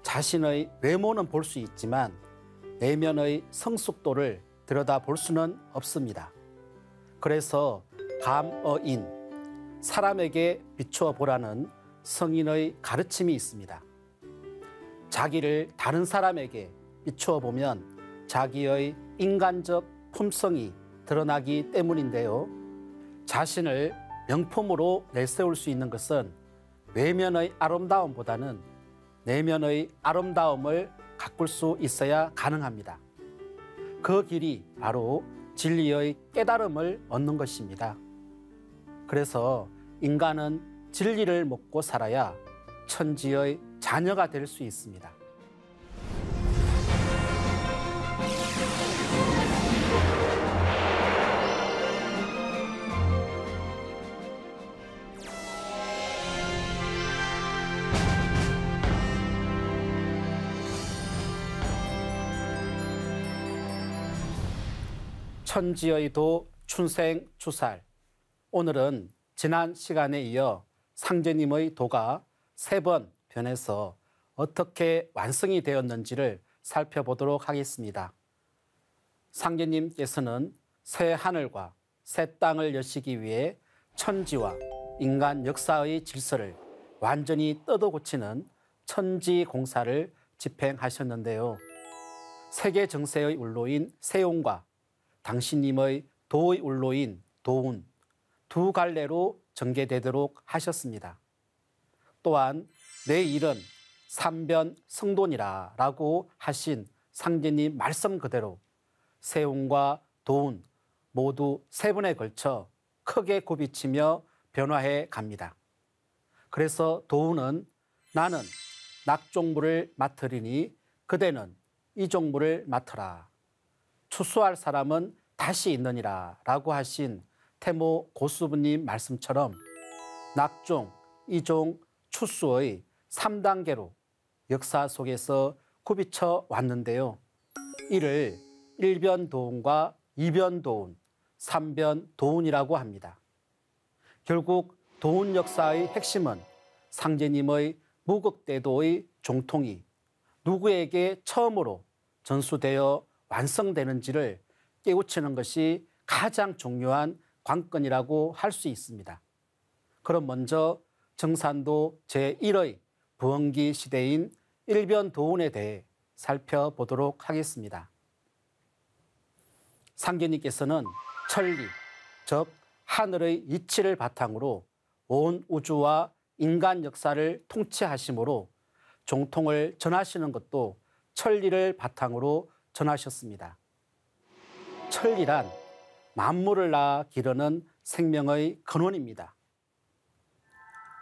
자신의 외모는 볼 수 있지만 내면의 성숙도를 들여다볼 수는 없습니다. 그래서 감어인, 사람에게 비추어 보라는 성인의 가르침이 있습니다. 자기를 다른 사람에게 비추어 보면 자기의 인간적 품성이 드러나기 때문인데요. 자신을 명품으로 내세울 수 있는 것은 외면의 아름다움보다는 내면의 아름다움을 가꿀 수 있어야 가능합니다. 그 길이 바로 진리의 깨달음을 얻는 것입니다. 그래서 인간은 진리를 먹고 살아야 천지의 자녀가 될 수 있습니다. 천지의 도 춘생추살. 오늘은 지난 시간에 이어 상제님의 도가 3번 변해서 어떻게 완성이 되었는지를 살펴보도록 하겠습니다. 상제님께서는 새 하늘과 새 땅을 여시기 위해 천지와 인간 역사의 질서를 완전히 뜯어고치는 천지공사를 집행하셨는데요. 세계 정세의 울로인 세운과 당신님의 도의 울로인 도운, 두 갈래로 전개되도록 하셨습니다. 또한 내 일은 삼변 성돈이라 라고 하신 상제님 말씀 그대로 세운과 도운 모두 3번에 걸쳐 크게 굽이치며 변화해 갑니다. 그래서 도운은 나는 낙종물을 맡으리니 그대는 이 종물을 맡으라. 추수할 사람은 다시 있느니라 라고 하신 태모 고수부님 말씀처럼 낙종, 이종, 추수의 3단계로 역사 속에서 굽이쳐 왔는데요. 이를 1변 도운과 2변 도운, 3변 도운이라고 합니다. 결국 도운 역사의 핵심은 상제님의 무극대도의 종통이 누구에게 처음으로 전수되어 완성되는지를 깨우치는 것이 가장 중요한 관건이라고 할 수 있습니다. 그럼 먼저 정산도 제1의 부흥기 시대인 1변 도운에 대해 살펴보도록 하겠습니다. 상제님께서는 천리, 즉 하늘의 이치를 바탕으로 온 우주와 인간 역사를 통치하심으로 종통을 전하시는 것도 천리를 바탕으로 전하셨습니다. 천리란 만물을 낳아 기르는 생명의 근원입니다.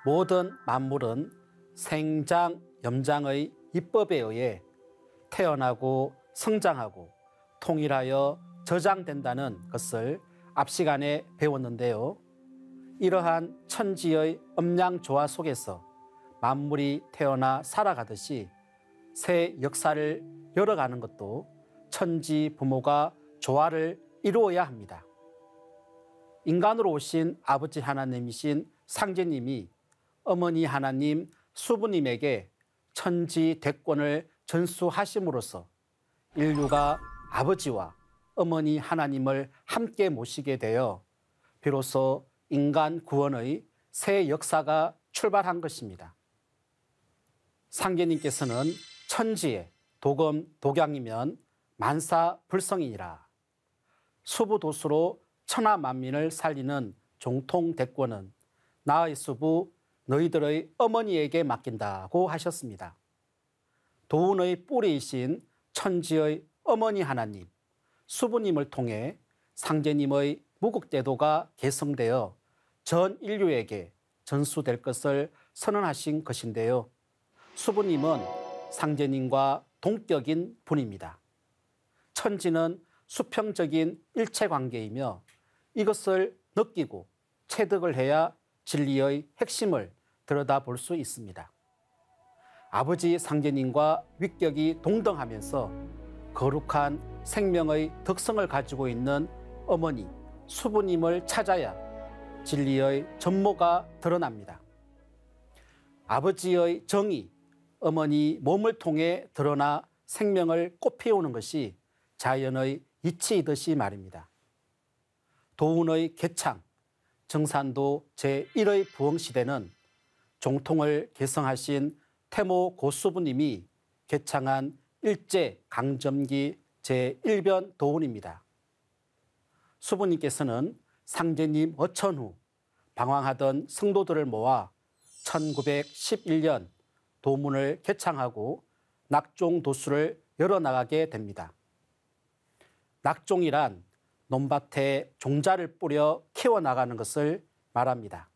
모든 만물은 생장, 염장의 이법에 의해 태어나고 성장하고 통일하여 저장된다는 것을 앞 시간에 배웠는데요. 이러한 천지의 음양조화 속에서 만물이 태어나 살아가듯이 새 역사를 열어가는 것도 천지 부모가 조화를 이루어야 합니다. 인간으로 오신 아버지 하나님이신 상제님이 어머니 하나님 수부님에게 천지 대권을 전수하심으로써 인류가 아버지와 어머니 하나님을 함께 모시게 되어 비로소 인간 구원의 새 역사가 출발한 것입니다. 상제님께서는 천지의 도금 독양이면 만사불성이니라. 수부도수로 천하만민을 살리는 종통대권은 나의 수부 너희들의 어머니에게 맡긴다고 하셨습니다. 도운의 뿌리이신 천지의 어머니 하나님, 수부님을 통해 상제님의 무극대도가 개성되어 전 인류에게 전수될 것을 선언하신 것인데요. 수부님은 상제님과 동격인 분입니다. 천지는 수평적인 일체관계이며 이것을 느끼고 체득을 해야 진리의 핵심을 들여다볼 수 있습니다. 아버지 상제님과 위격이 동등하면서 거룩한 생명의 덕성을 가지고 있는 어머니 수부님을 찾아야 진리의 전모가 드러납니다. 아버지의 정의, 어머니 몸을 통해 드러나 생명을 꽃피우는 것이 자연의 이치이듯이 말입니다. 도운의 개창, 정산도 제1의 부흥시대는 종통을 개성하신 태모 고수부님이 개창한 일제 강점기 제1변 도운입니다. 수부님께서는 상제님 어천 후 방황하던 성도들을 모아 1911년 도문을 개창하고 낙종도수를 열어나가게 됩니다. 낙종이란 논밭에 종자를 뿌려 키워나가는 것을 말합니다.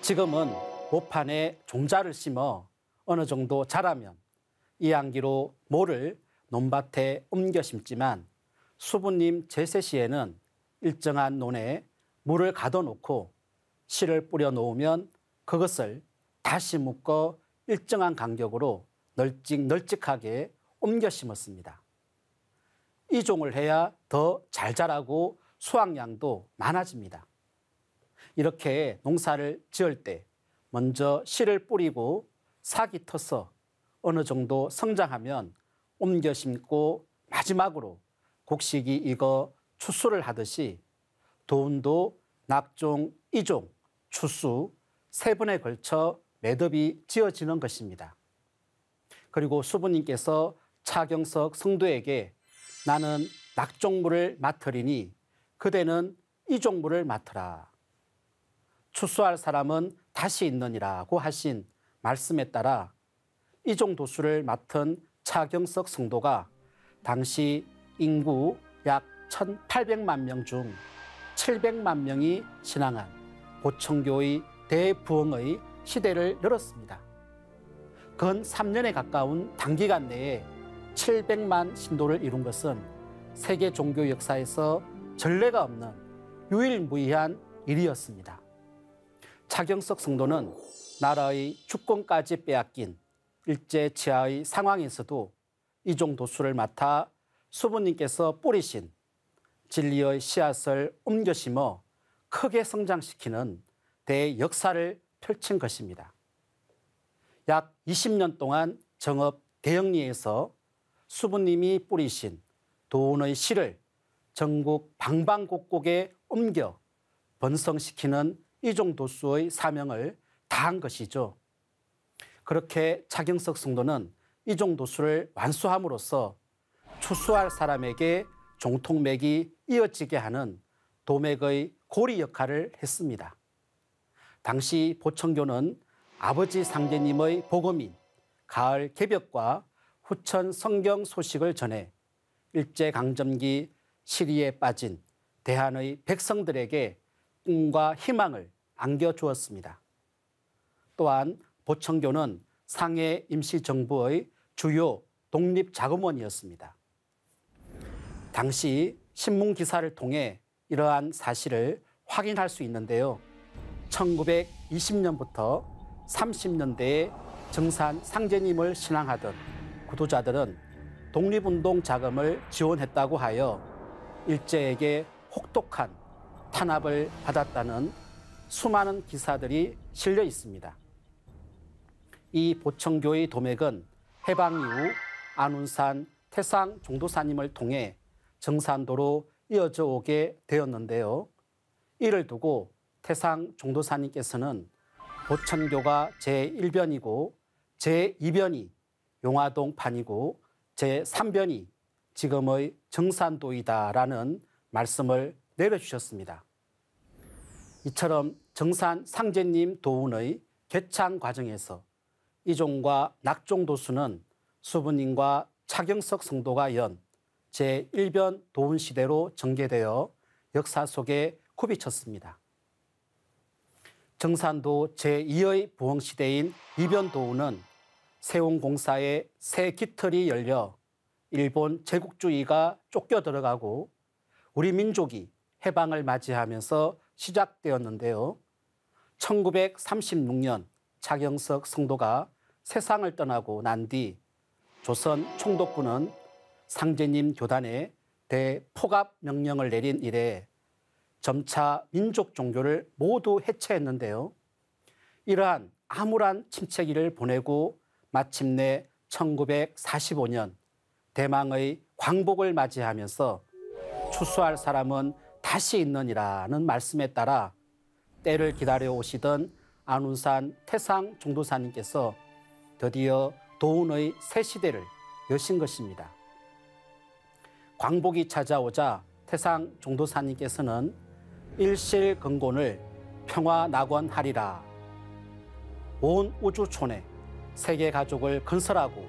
지금은 모판에 종자를 심어 어느 정도 자라면 이안기로 모를 논밭에 옮겨 심지만 수부님 제세 시에는 일정한 논에 물을 가둬놓고 씨를 뿌려 놓으면 그것을 다시 묶어 일정한 간격으로 널찍널찍하게 옮겨 심었습니다. 이 종을 해야 더 잘 자라고 수확량도 많아집니다. 이렇게 농사를 지을 때 먼저 씨를 뿌리고 싹이 터서 어느 정도 성장하면 옮겨 심고 마지막으로 곡식이 익어 추수를 하듯이 도운도 낙종, 이종, 추수 세 번에 걸쳐 매듭이 지어지는 것입니다. 그리고 수부님께서 차경석 성도에게 나는 낙종물을 맡으리니 그대는 이종물을 맡으라. 추수할 사람은 다시 있느니라고 하신 말씀에 따라 이종도수를 맡은 차경석 성도가 당시 인구 약 1,800만 명 중 700만 명이 신앙한 보청교의 대부흥의 시대를 열었습니다. 근 3년에 가까운 단기간 내에 700만 신도를 이룬 것은 세계 종교 역사에서 전례가 없는 유일무이한 일이었습니다. 차경석 성도는 나라의 주권까지 빼앗긴 일제치하의 상황에서도 이종도수를 맡아 수부님께서 뿌리신 진리의 씨앗을 옮겨 심어 크게 성장시키는 대역사를 펼친 것입니다. 약 20년 동안 정읍 대영리에서 수부님이 뿌리신 도운의 씨를 전국 방방곡곡에 옮겨 번성시키는 이종도수의 사명을 다한 것이죠. 그렇게 차경석 성도는 이종도수를 완수함으로써 추수할 사람에게 종통맥이 이어지게 하는 도맥의 고리 역할을 했습니다. 당시 보청교는 아버지 상제님의 복음인 가을 개벽과 후천 성경 소식을 전해 일제강점기 시리에 빠진 대한의 백성들에게 꿈과 희망을 안겨주었습니다. 또한 보청교는 상해 임시정부의 주요 독립자금원이었습니다. 당시 신문기사를 통해 이러한 사실을 확인할 수 있는데요. 1920년부터 30년대에 정산 상제님을 신앙하던 구도자들은 독립운동 자금을 지원했다고 하여 일제에게 혹독한 탄압을 받았다는 수많은 기사들이 실려 있습니다. 이 보청교의 도맥은 해방 이후 안운산 태상 종도사님을 통해 정산도로 이어져 오게 되었는데요. 이를 두고 태상 종도사님께서는 보천교가 제1변이고 제2변이 용화동판이고 제3변이 지금의 정산도이다라는 말씀을 내려주셨습니다. 이처럼 정산 상제님 도운의 개창 과정에서 이종과 낙종도수는 수부님과 차경석 성도가 연 제1변 도운 시대로 전개되어 역사 속에 굽이쳤습니다. 정산도 제2의 부흥 시대인 2변 도운은 세운공사의 새 깃털이 열려 일본 제국주의가 쫓겨 들어가고 우리 민족이 해방을 맞이하면서 시작되었는데요. 1936년 차경석 성도가 세상을 떠나고 난 뒤 조선 총독부는 상제님 교단에 대포갑 명령을 내린 이래 점차 민족 종교를 모두 해체했는데요. 이러한 암울한 침체기를 보내고 마침내 1945년 대망의 광복을 맞이하면서 추수할 사람은 다시 있느니라는 말씀에 따라 때를 기다려 오시던 안운산 태상 종도사님께서 드디어 도운의 새 시대를 여신 것입니다. 광복이 찾아오자 태상 종도사님께서는 일실근곤을 평화낙원하리라, 온 우주촌에 세계 가족을 건설하고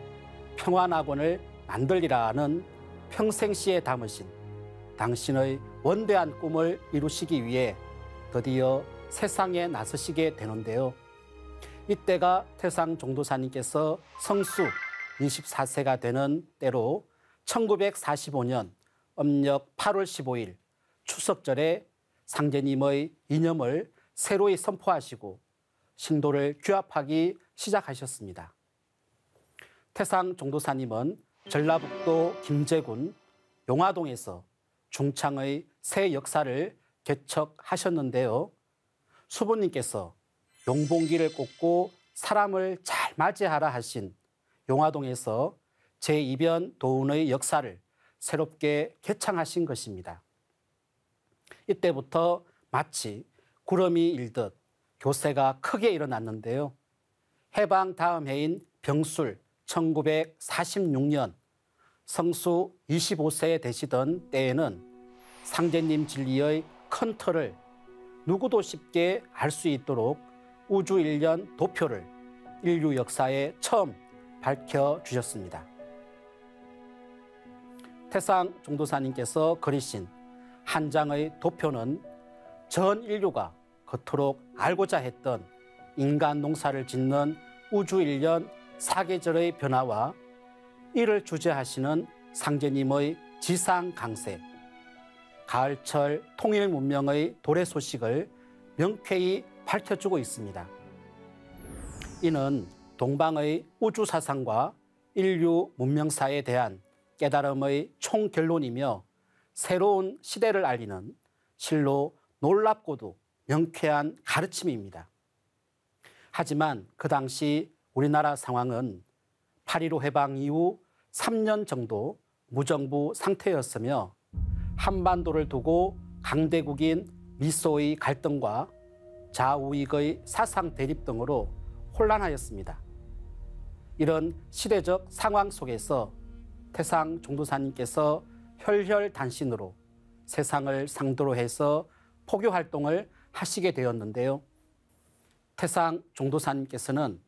평화낙원을 만들리라는 평생시에 담으신 당신의 원대한 꿈을 이루시기 위해 드디어 세상에 나서시게 되는데요. 이때가 태상 종도사님께서 성수 24세가 되는 때로 1945년 âm력 8월 15일 추석절에 상제님의 이념을 새로이 선포하시고 신도를 규합하기 시작하셨습니다. 태상 종도사님은 전라북도 김제군 용화동에서 중창의 새 역사를 개척하셨는데요. 수부님께서 용봉기를 꽂고 사람을 잘 맞이하라 하신 용화동에서 제2변 도운의 역사를 새롭게 개창하신 것입니다. 이때부터 마치 구름이 일듯 교세가 크게 일어났는데요. 해방 다음 해인 병술 1946년 성수 25세에 되시던 때에는 상제님 진리의 큰 틀을 누구도 쉽게 알 수 있도록 우주일련 도표를 인류 역사에 처음 밝혀주셨습니다. 태상 종도사님께서 그리신 한 장의 도표는 전 인류가 그토록 알고자 했던 인간 농사를 짓는 우주일련 사계절의 변화와 이를 주재하시는 상제님의 지상강세, 가을철 통일문명의 도래 소식을 명쾌히 밝혀주고 있습니다. 이는 동방의 우주사상과 인류 문명사에 대한 깨달음의 총결론이며 새로운 시대를 알리는 실로 놀랍고도 명쾌한 가르침입니다. 하지만 그 당시 우리나라 상황은 8.15 해방 이후 3년 정도 무정부 상태였으며 한반도를 두고 강대국인 미소의 갈등과 좌우익의 사상 대립 등으로 혼란하였습니다. 이런 시대적 상황 속에서 태상 종도사님께서 혈혈단신으로 세상을 상도로 해서 포교 활동을 하시게 되었는데요. 태상 종도사님께서는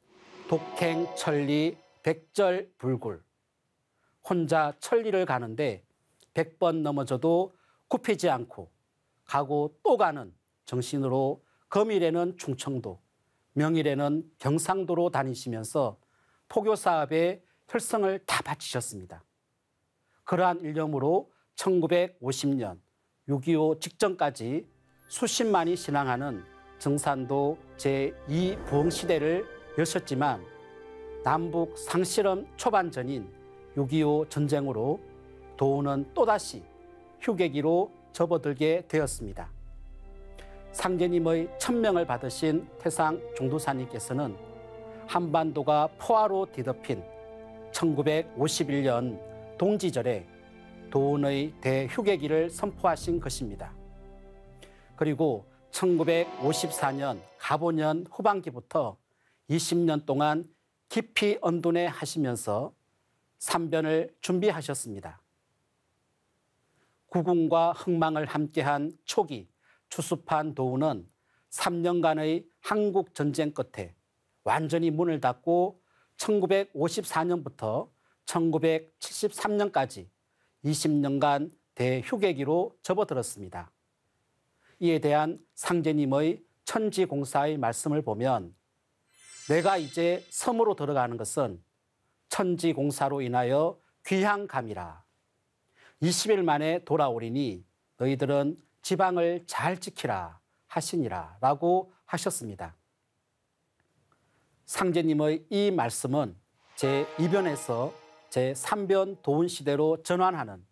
독행 천리 백절불굴, 혼자 천리를 가는데 100번 넘어져도 굽히지 않고 가고 또 가는 정신으로 금일에는 충청도, 명일에는 경상도로 다니시면서 포교 사업에 혈성을 다 바치셨습니다. 그러한 일념으로 1950년 6.25 직전까지 수십만이 신앙하는 정산도 제2부흥시대를 여셨지만 남북 상실험 초반 전인 6.25 전쟁으로 도운은 또다시 휴게기로 접어들게 되었습니다. 상제님의 천명을 받으신 태상 종도사님께서는 한반도가 포화로 뒤덮인 1951년 동지절에 도운의 대휴게기를 선포하신 것입니다. 그리고 1954년 갑오년 후반기부터 20년 동안 깊이 언둔해 하시면서 삼변을 준비하셨습니다. 구궁과 흥망을 함께한 초기 추수판 도운은 3년간의 한국 전쟁 끝에 완전히 문을 닫고 1954년부터 1973년까지 20년간 대휴게기로 접어들었습니다. 이에 대한 상제님의 천지공사의 말씀을 보면 내가 이제 섬으로 들어가는 것은 천지공사로 인하여 귀향감이라. 20일 만에 돌아오리니 너희들은 지방을 잘 지키라 하시니라 라고 하셨습니다. 상제님의 이 말씀은 제2변에서 제3변 도운시대로 전환하는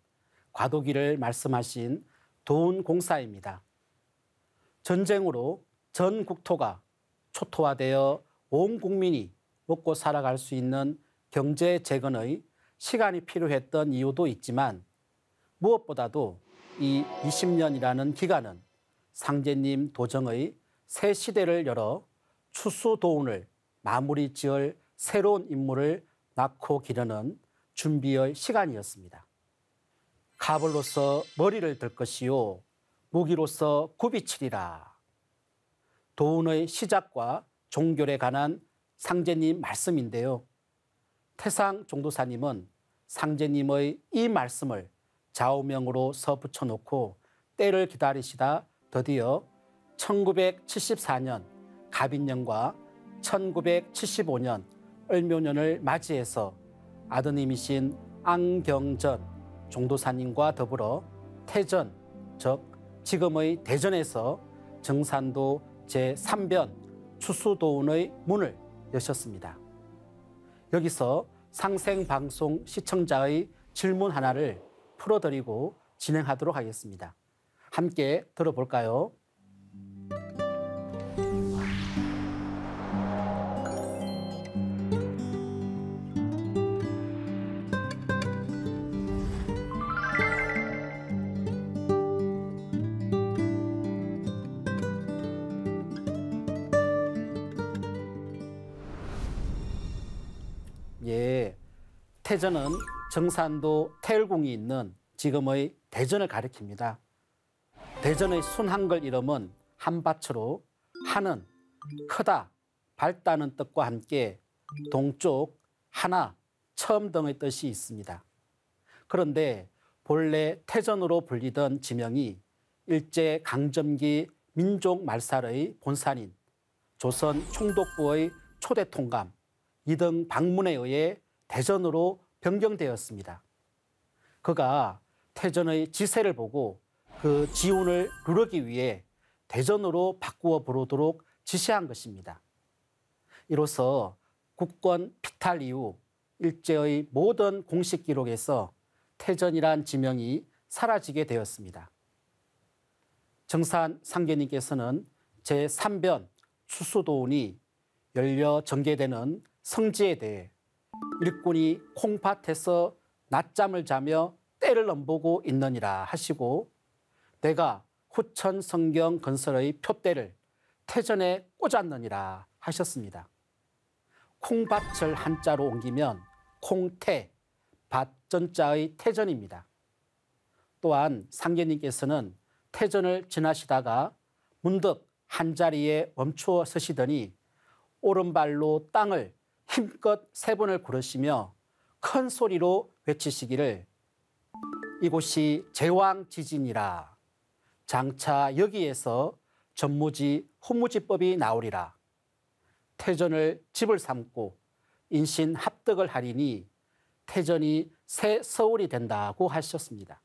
과도기를 말씀하신 도운공사입니다. 전쟁으로 전 국토가 초토화되어 온 국민이 먹고 살아갈 수 있는 경제 재건의 시간이 필요했던 이유도 있지만 무엇보다도 이 20년이라는 기간은 상제님 도정의 새 시대를 열어 추수도운을 마무리 지을 새로운 인물을 낳고 기르는 준비의 시간이었습니다. 가벌로서 머리를 들 것이요 무기로서 굽이치리라. 도운의 시작과 종결에 관한 상제님 말씀인데요. 태상 종도사님은 상제님의 이 말씀을 좌우명으로 서 붙여놓고 때를 기다리시다 드디어 1974년 갑인년과 1975년 을묘년을 맞이해서 아드님이신 안경전 종도사님과 더불어 태전, 즉 지금의 대전에서 정산도 제3변 추수도운의 문을 여셨습니다. 여기서 상생방송 시청자의 질문 하나를 풀어드리고 진행하도록 하겠습니다. 함께 들어볼까요? 예, 태전은 정산도 태을궁이 있는 지금의 대전을 가리킵니다. 대전의 순한글 이름은 한밭으로 한은 크다, 밝다는 뜻과 함께 동쪽, 하나, 처음 등의 뜻이 있습니다. 그런데 본래 태전으로 불리던 지명이 일제 강점기 민족 말살의 본산인 조선 총독부의 초대 통감 이등 방문에 의해 대전으로 변경되었습니다. 그가 태전의 지세를 보고 그 지운을 누르기 위해 대전으로 바꾸어 부르도록 지시한 것입니다. 이로써 국권 피탈 이후 일제의 모든 공식 기록에서 태전이란 지명이 사라지게 되었습니다. 정산 상계님께서는 제3변 추수도운이 열려 전개되는 성지에 대해 일꾼이 콩밭에서 낮잠을 자며 때를 넘보고 있느니라 하시고 내가 후천 성경 건설의 표대를 태전에 꽂았느니라 하셨습니다. 콩밭을 한자로 옮기면 콩태, 밭전자의 태전입니다. 또한 상계님께서는 태전을 지나시다가 문득 한자리에 멈추어 서시더니 오른발로 땅을 힘껏 3번을 구르시며 큰 소리로 외치시기를 이곳이 제왕지진이라. 장차 여기에서 전무지 후무지법이 나오리라. 태전을 집을 삼고 인신 합덕을 하리니 태전이 새 서울이 된다고 하셨습니다.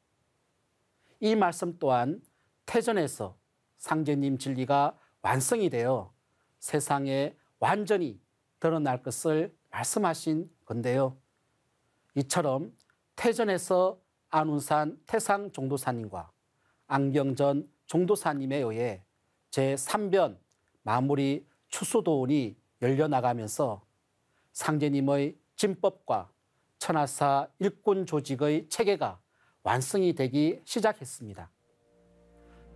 이 말씀 또한 태전에서 상제님 진리가 완성이 되어 세상에 완전히 드러날 것을 말씀하신 건데요. 이처럼 태전에서 안운산 태상 종도사님과 안경전 종도사님에 의해 제3변 마무리 추수도운이 열려나가면서 상제님의 진법과 천하사 일꾼 조직의 체계가 완성이 되기 시작했습니다.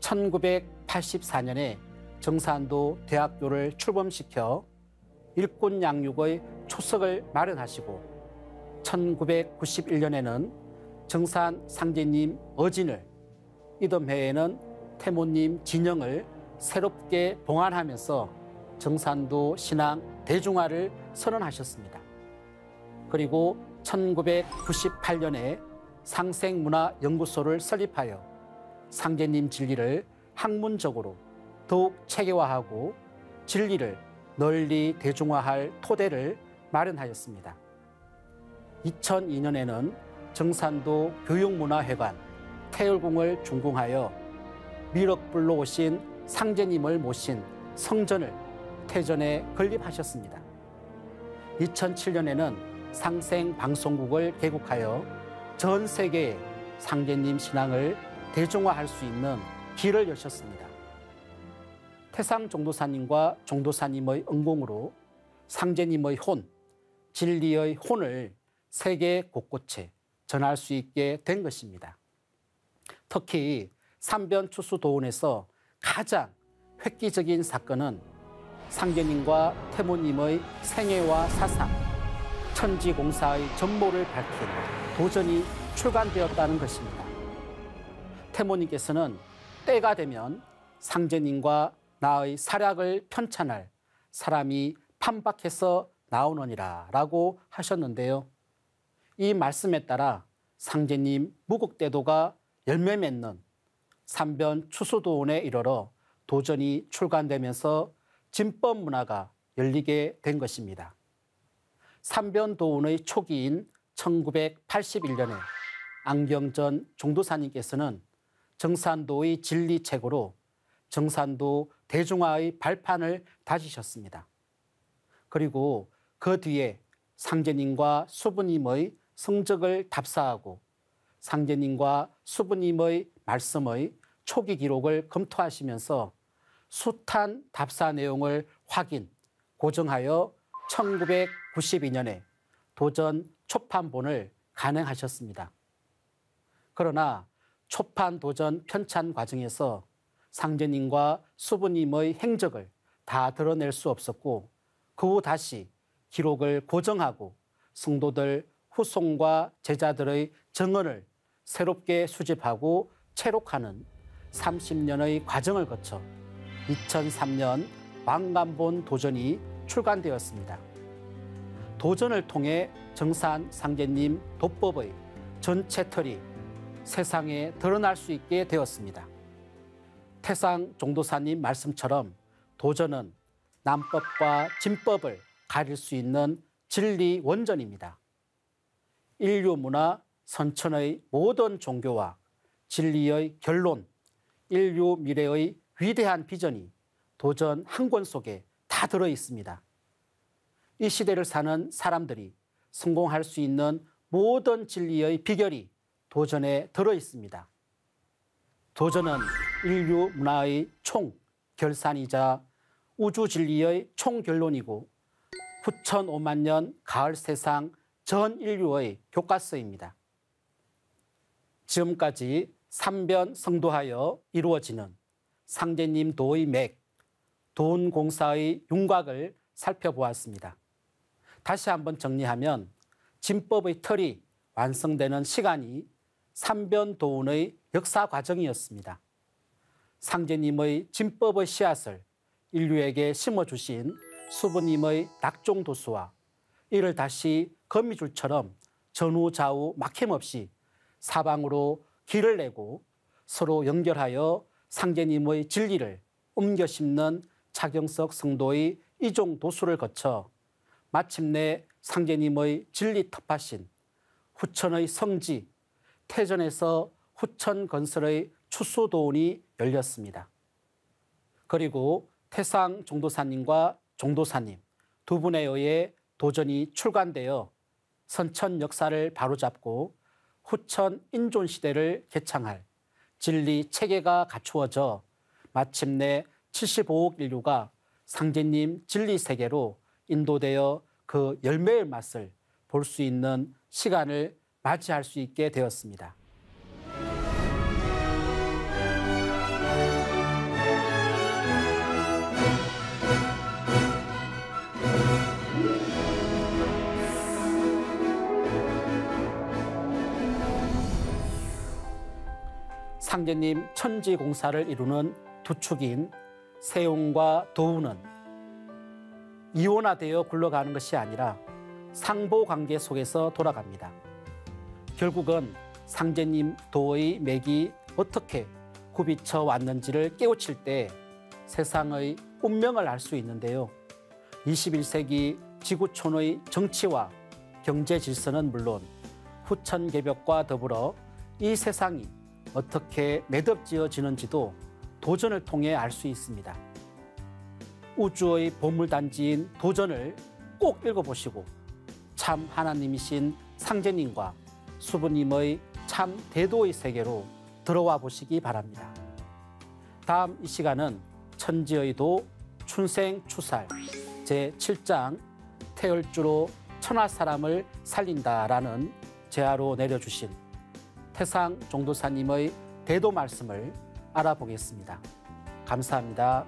1984년에 정산도 대학교를 출범시켜 일꾼 양육의 초석을 마련하시고 1991년에는 정산 상제님 어진을, 이듬해에는 태모님 진영을 새롭게 봉안하면서 정산도 신앙 대중화를 선언하셨습니다. 그리고 1998년에 상생문화연구소를 설립하여 상제님 진리를 학문적으로 더욱 체계화하고 진리를 널리 대중화할 토대를 마련하였습니다. 2002년에는 정산도 교육문화회관 태을궁을 준공하여 미륵불로 오신 상제님을 모신 성전을 태전에 건립하셨습니다. 2007년에는 상생방송국을 개국하여 전 세계에 상제님 신앙을 대중화할 수 있는 길을 여셨습니다. 태상 종도사님과 종도사님의 은공으로 상제님의 혼, 진리의 혼을 세계 곳곳에 전할 수 있게 된 것입니다. 특히 삼변추수도운에서 가장 획기적인 사건은 상제님과 태모님의 생애와 사상, 천지공사의 전모를 밝힌 도전이 출간되었다는 것입니다. 태모님께서는 때가 되면 상제님과 나의 사략을 편찬할 사람이 판박해서 나오느니라 라고 하셨는데요. 이 말씀에 따라 상제님 무국대도가 열매 맺는 삼변추수도운에 이르러 도전이 출간되면서 진법 문화가 열리게 된 것입니다. 삼변도운의 초기인 1981년에 안경전 종도사님께서는 정산도의 진리책으로 정산도 대중화의 발판을 다지셨습니다. 그리고 그 뒤에 상제님과 수부님의 성적을 답사하고 상제님과 수부님의 말씀의 초기 기록을 검토하시면서 숱한 답사 내용을 확인, 고정하여 1992년에 도전 초판본을 간행하셨습니다. 그러나 초판 도전 편찬 과정에서 상제님과 수부님의 행적을 다 드러낼 수 없었고 그 후 다시 기록을 고정하고 성도들 후손과 제자들의 증언을 새롭게 수집하고 채록하는 30년의 과정을 거쳐 2003년 왕관본 도전이 출간되었습니다. 도전을 통해 정산 상제님 도법의 전체 틀이 세상에 드러날 수 있게 되었습니다. 태상 종도사님 말씀처럼 도전은 남법과 진법을 가릴 수 있는 진리 원전입니다. 인류 문화 선천의 모든 종교와 진리의 결론, 인류 미래의 위대한 비전이 도전 한 권 속에 다 들어 있습니다. 이 시대를 사는 사람들이 성공할 수 있는 모든 진리의 비결이 도전에 들어 있습니다. 도전은 인류 문화의 총 결산이자 우주 진리의 총 결론이고 9,005만 년 가을 세상 전 인류의 교과서입니다. 지금까지 삼변 성도하여 이루어지는 상제님 도의 맥, 도운공사의 윤곽을 살펴보았습니다. 다시 한번 정리하면 진법의 틀이 완성되는 시간이 삼변도운의 역사 과정이었습니다. 상제님의 진법의 씨앗을 인류에게 심어주신 수부님의 낙종도수와 이를 다시 거미줄처럼 전후좌우 막힘없이 사방으로 길을 내고 서로 연결하여 상제님의 진리를 옮겨 심는 차경석 성도의 이종 도수를 거쳐 마침내 상제님의 진리 텃밭인 후천의 성지, 태전에서 후천 건설의 추수도운이 열렸습니다. 그리고 태상 종도사님과 종도사님 두 분에 의해 도전이 출간되어 선천 역사를 바로잡고 후천 인존 시대를 개창할 진리 체계가 갖추어져 마침내 75억 인류가 상제님 진리 세계로 인도되어 그 열매의 맛을 볼 수 있는 시간을 맞이할 수 있게 되었습니다. 상제님 천지공사를 이루는 두 축인 세운과 도운은 이원화되어 굴러가는 것이 아니라 상보관계 속에서 돌아갑니다. 결국은 상제님 도의 맥이 어떻게 굽이쳐 왔는지를 깨우칠 때 세상의 운명을 알 수 있는데요. 21세기 지구촌의 정치와 경제 질서는 물론 후천개벽과 더불어 이 세상이 어떻게 매듭지어지는지도 도전을 통해 알 수 있습니다. 우주의 보물단지인 도전을 꼭 읽어보시고 참 하나님이신 상제님과 수부님의 참 대도의 세계로 들어와 보시기 바랍니다. 다음 이 시간은 천지의 도 춘생추살 제7장 태열주로 천하 사람을 살린다라는 제하로 내려주신 태상 종도사님의 대도 말씀을 알아보겠습니다. 감사합니다.